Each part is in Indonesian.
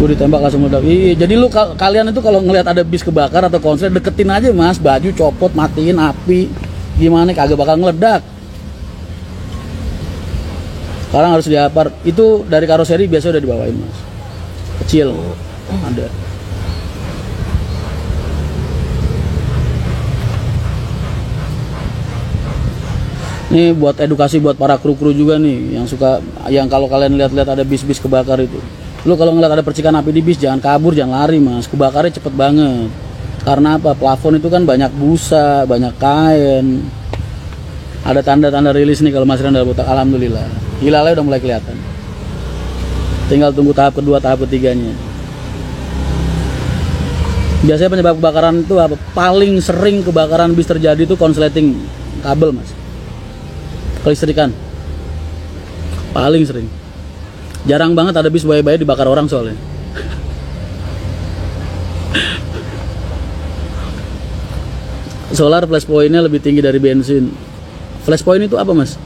Gue ditembak langsung meledak. Iya, jadi lu kalian itu kalau ngelihat ada bis kebakar atau konslet, deketin aja mas, baju copot, matiin api, gimana kagak bakal ngeledak. Sekarang harus diapar. Itu dari karoseri biasa udah dibawain mas, kecil ada. Ini buat edukasi buat para kru-kru juga nih yang suka, yang kalau kalian lihat-lihat ada bis-bis kebakar itu, lu kalau ngeliat ada percikan api di bis jangan kabur, jangan lari mas, kebakarnya cepet banget. Karena apa? Plafon itu kan banyak busa, banyak kain. Ada tanda-tanda rilis nih kalau Mas Rian udah botak. Alhamdulillah, hilalnya udah mulai kelihatan. Tinggal tunggu tahap kedua, tahap ketiganya. Biasanya penyebab kebakaran itu apa? Paling sering kebakaran bis terjadi itu konsleting kabel mas, kelistrikan. Paling sering. Jarang banget ada bis bayi-bayi dibakar orang soalnya. Solar flash point-nya lebih tinggi dari bensin. Flash point itu apa mas?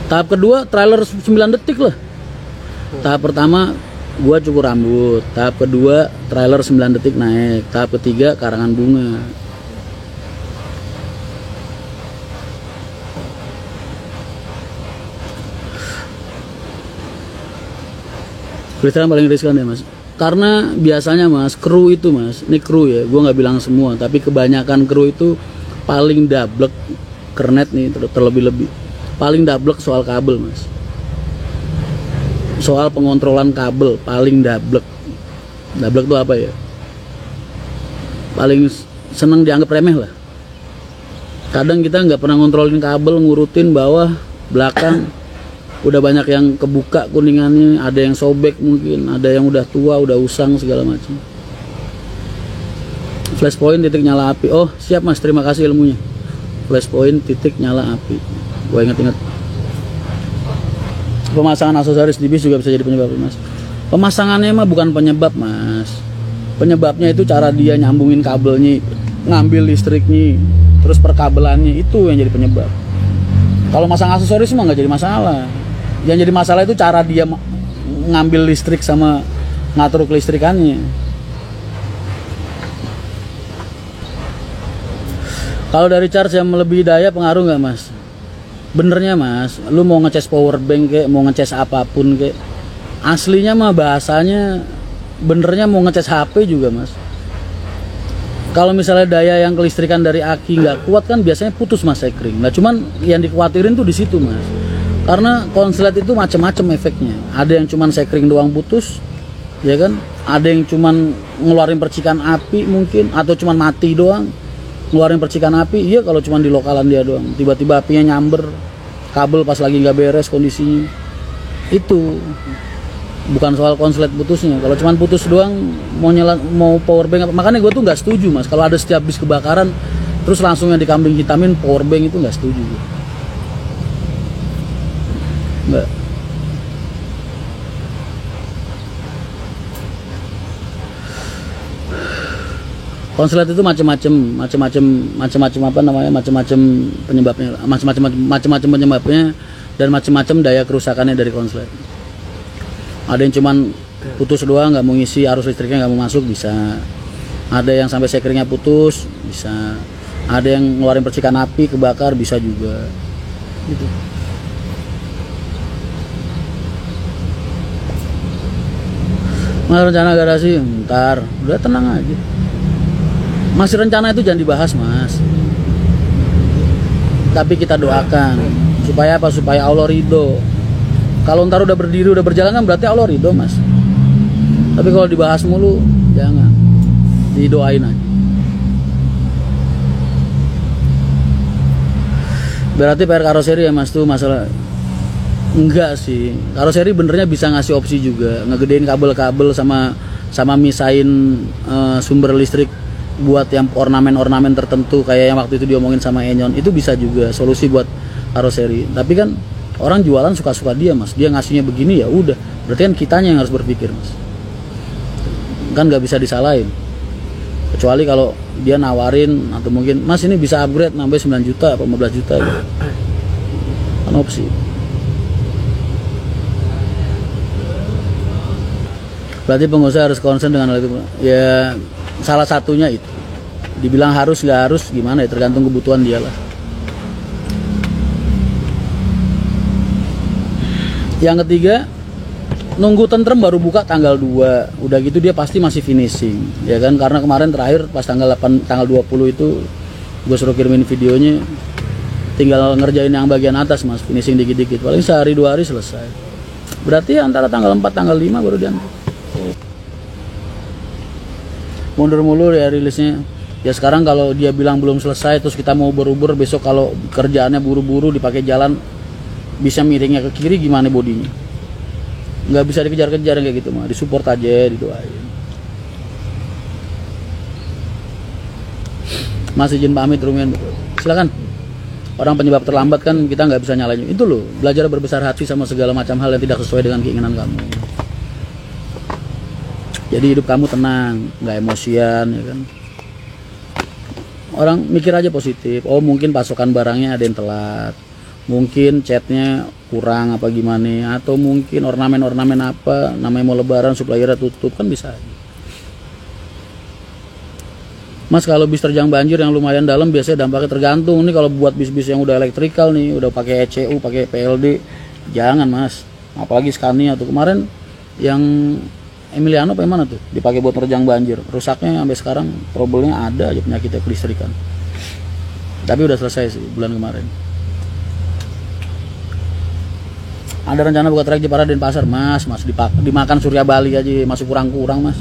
Tahap kedua trailer 9 detik lah. Tahap pertama gua cukur rambut. Tahap kedua trailer 9 detik naik. Tahap ketiga karangan bunga. Kelistrikan paling riskan ya mas, karena biasanya mas, kru itu mas, ini kru ya, gue nggak bilang semua, tapi kebanyakan kru itu paling dablek, kernet nih terlebih-lebih, paling dablek soal kabel mas, soal pengontrolan kabel paling dablek. Dablek itu apa ya? Paling seneng dianggap remeh lah. Kadang kita nggak pernah ngontrolin kabel, ngurutin bawah, belakang. Udah banyak yang kebuka kuningannya, ada yang sobek mungkin, ada yang udah tua, udah usang segala macam. Flash point titik nyala api. Oh siap mas, terima kasih ilmunya. Flash point titik nyala api. Gue inget-inget. Pemasangan aksesoris di bis juga bisa jadi penyebab mas. Pemasangannya mah bukan penyebab mas. Penyebabnya itu cara dia nyambungin kabelnya, ngambil listriknya, terus perkabelannya, itu yang jadi penyebab. Kalau masang aksesoris mah nggak jadi masalah. Yang jadi masalah itu cara dia ngambil listrik sama ngatur kelistrikannya. Kalau dari charge yang melebihi daya pengaruh nggak mas? Benernya mas, lu mau ngecas power bank kayak, mau ngecas apapun kayak, aslinya mah bahasanya benernya mau ngecas HP juga mas. Kalau misalnya daya yang kelistrikan dari aki nggak kuat kan biasanya putus mas sekring. Nah cuman yang dikhawatirin tuh di situ mas. Karena konslet itu macam-macam efeknya. Ada yang cuman sekring doang putus, ya kan? Ada yang cuman ngeluarin percikan api mungkin, atau cuman mati doang, ngeluarin percikan api. Iya kalau cuman di lokalan dia doang. Tiba-tiba apinya nyamber, kabel pas lagi nggak beres kondisinya. Itu bukan soal konslet putusnya. Kalau cuman putus doang, mau power bank apa? Makanya gue tuh nggak setuju mas. Kalau ada setiap bis kebakaran, terus langsung yang dikambing hitamin power bank, itu nggak setuju. Nggak. Konslet itu macam-macam apa namanya, macam-macam penyebabnya, macam-macam penyebabnya, dan macam-macam daya kerusakannya dari konslet. Ada yang cuman putus doang, nggak mau ngisi arus listriknya, nggak mau masuk, bisa. Ada yang sampai sekringnya putus, bisa. Ada yang ngeluarin percikan api, kebakar, bisa juga. Gitu. Mas rencana garasi, ntar, udah tenang aja. Masih rencana itu jangan dibahas mas. Tapi kita doakan supaya apa? Supaya Allah ridho. Kalau ntar udah berdiri, udah berjalan kan berarti Allah ridho mas. Tapi kalau dibahas mulu, jangan. Didoain aja. Berarti PR karoseri ya mas tuh masalah. Enggak sih, karoseri benernya bisa ngasih opsi juga, ngegedein kabel-kabel sama misain sumber listrik buat yang ornamen-ornamen tertentu kayak yang waktu itu diomongin sama Enyon. Itu bisa juga solusi buat karoseri. Tapi kan orang jualan suka-suka dia mas, dia ngasihnya begini ya udah, berarti kan kitanya yang harus berpikir mas. Kan nggak bisa disalahin, kecuali kalau dia nawarin atau mungkin mas ini bisa upgrade nambah 9 juta atau 15 juta gitu. Kan opsi. Berarti pengusaha harus concern dengan hal itu. Ya salah satunya itu. Dibilang harus nggak harus gimana ya, tergantung kebutuhan dia lah. Yang ketiga, nunggu tentrem baru buka tanggal 2. Udah gitu dia pasti masih finishing, ya kan? Karena kemarin terakhir pas tanggal 20 itu gue suruh kirimin videonya, tinggal ngerjain yang bagian atas mas, finishing dikit-dikit, paling sehari 2 hari selesai. Berarti antara tanggal 4 tanggal 5 baru diantar. Mundur-mundur ya rilisnya. Ya sekarang kalau dia bilang belum selesai terus kita mau berubur, besok kalau kerjaannya buru-buru dipakai jalan bisa miringnya ke kiri, gimana bodinya? Nggak bisa dikejar-kejar kayak gitu mah, disupport aja, didoain. Mas izin pamit Rumian, silakan. Orang penyebab terlambat kan kita nggak bisa nyalain. Itu loh, belajar berbesar hati sama segala macam hal yang tidak sesuai dengan keinginan kamu. Jadi hidup kamu tenang, nggak emosian, ya kan? Orang mikir aja positif. Oh mungkin pasokan barangnya ada yang telat, mungkin catnya kurang apa gimana, atau mungkin ornamen-ornamen apa, namanya mau lebaran suppliernya tutup, kan bisa aja. Mas kalau bis terjang banjir yang lumayan dalam biasanya dampaknya tergantung. Nih kalau buat bis-bis yang udah elektrikal nih, udah pakai ECU, pakai PLD, jangan mas. Apalagi Scania tuh kemarin yang Emiliano apa yang mana tuh dipakai buat terjang banjir, rusaknya sampai sekarang problemnya ada aja, penyakitnya kelistrikan. Tapi udah selesai sih bulan kemarin. Ada rencana buka trek Jepara Denpasar mas dimakan Surya Bali aja masih kurang-kurang mas.